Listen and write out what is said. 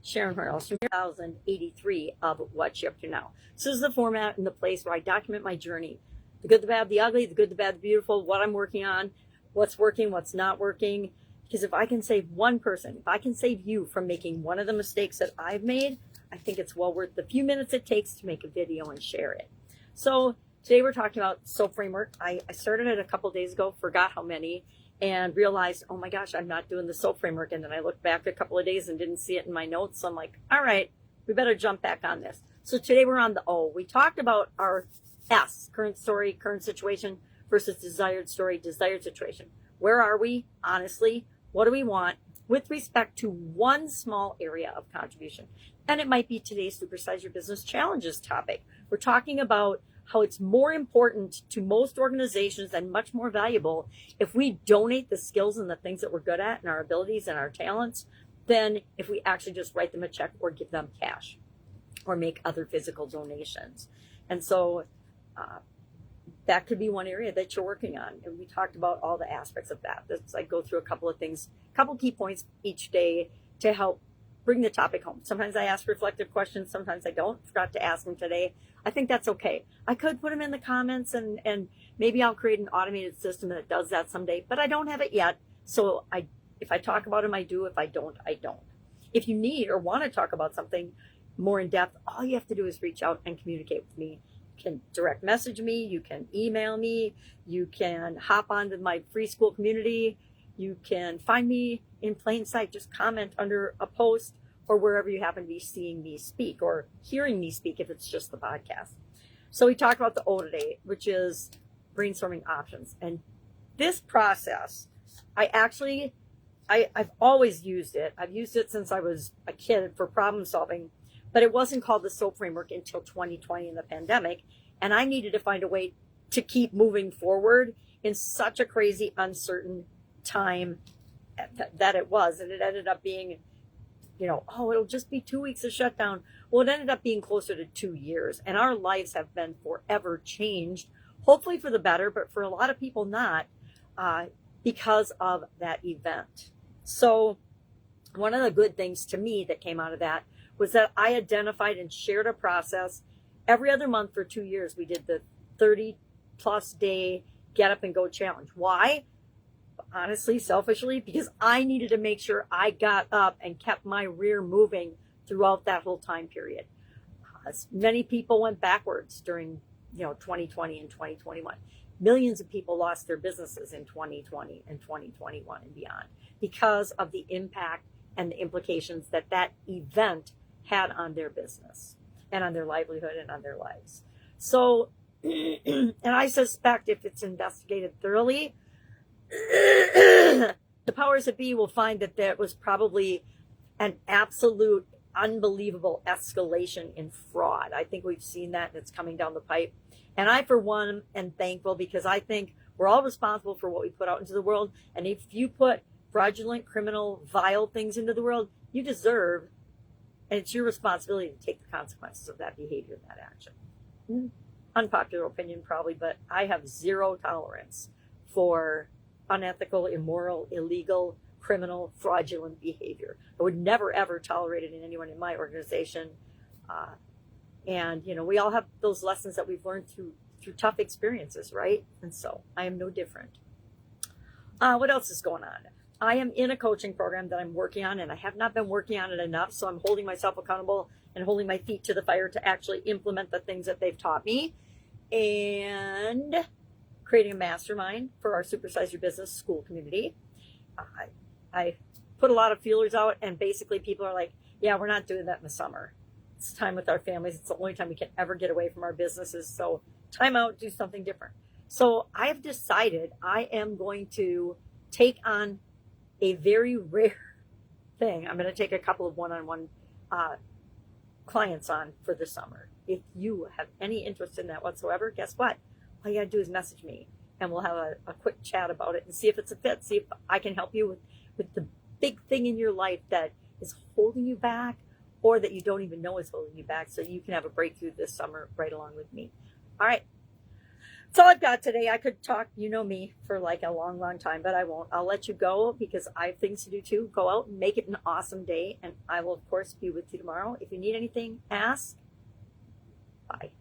Sharon Horne-Ellstrom, 1083 of What You Up To Now. So this is the format and the place where I document my journey. The good, the bad, the ugly, the good, the bad, the beautiful, what I'm working on, what's working, what's not working. Because if I can save one person, if I can save you from making one of the mistakes that I've made, I think it's well worth the few minutes it takes to make a video and share it. So today we're talking about SOAP framework. I started it a couple days ago, forgot how many, and realized, oh my gosh, I'm not doing the SOAP framework. And then I looked back a couple of days and didn't see it in my notes. So I'm like, all right, we better jump back on this. So today we're on the O. We talked about our S, current story, current situation, versus desired story, desired situation. Where are we, honestly? What do we want with respect to one small area of contribution? And it might be today's Supersize Your Business Challenges topic. We're talking about how it's more important to most organizations and much more valuable if we donate the skills and the things that we're good at and our abilities and our talents than if we actually just write them a check or give them cash or make other physical donations. And so that could be one area that you're working on. And we talked about all the aspects of that. That's like go through a couple of things, a couple key points each day to help bring the topic home. Sometimes I ask reflective questions, sometimes I don't. Forgot to ask them today. I think that's okay. I could put them in the comments and maybe I'll create an automated system that does that someday, but I don't have it yet. So if I talk about them, I do. If I don't, I don't. If you need or want to talk about something more in depth, all you have to do is reach out and communicate with me. You can direct message me, you can email me, you can hop onto my free Skool community, you can find me in plain sight, just comment under a post or wherever you happen to be seeing me speak or hearing me speak if it's just the podcast. So we talked about the O today, which is brainstorming options. And this process, I've always used it. I've used it since I was a kid for problem solving, but it wasn't called the SOAP framework until 2020 in the pandemic. And I needed to find a way to keep moving forward in such a crazy, uncertain time that it was. And it ended up being, it'll just be 2 weeks of shutdown. Well, it ended up being closer to 2 years. And our lives have been forever changed, hopefully for the better, but for a lot of people not, because of that event. So one of the good things to me that came out of that was that I identified and shared a process. Every other month for 2 years, we did the 30-plus day get up and go challenge. Why? Honestly, selfishly, because I needed to make sure I got up and kept my rear moving throughout that whole time period. Many people went backwards during 2020 and 2021. Millions of people lost their businesses in 2020 and 2021 and beyond because of the impact and the implications that event had on their business and on their livelihood and on their lives. So, and I suspect if it's investigated thoroughly, the powers that be will find that there was probably an absolute unbelievable escalation in fraud. I think we've seen that and it's coming down the pipe. And I, for one, am thankful because I think we're all responsible for what we put out into the world. And if you put fraudulent, criminal, vile things into the world, you deserve, and it's your responsibility to take the consequences of that behavior and that action. Unpopular opinion probably, but I have zero tolerance for unethical, immoral, illegal, criminal, fraudulent behavior. I would never, ever tolerate it in anyone in my organization. And, we all have those lessons that we've learned through tough experiences, right? And so I am no different. What else is going on? I am in a coaching program that I'm working on, and I have not been working on it enough. So I'm holding myself accountable and holding my feet to the fire to actually implement the things that they've taught me. And creating a mastermind for our Supersize Your Business Skool community. I put a lot of feelers out, and basically people are like, yeah, we're not doing that in the summer. It's time with our families. It's the only time we can ever get away from our businesses. So time out, do something different. So I've decided I am going to take on a very rare thing. I'm going to take a couple of one-on-one clients on for the summer. If you have any interest in that whatsoever, guess what? All you got to do is message me and we'll have a quick chat about it and see if it's a fit, see if I can help you with the big thing in your life that is holding you back or that you don't even know is holding you back, so you can have a breakthrough this summer right along with me. All right. That's all I've got today. I could talk, you know me, for like a long, long time, but I won't. I'll let you go because I have things to do too. Go out and make it an awesome day. And I will, of course, be with you tomorrow. If you need anything, ask. Bye.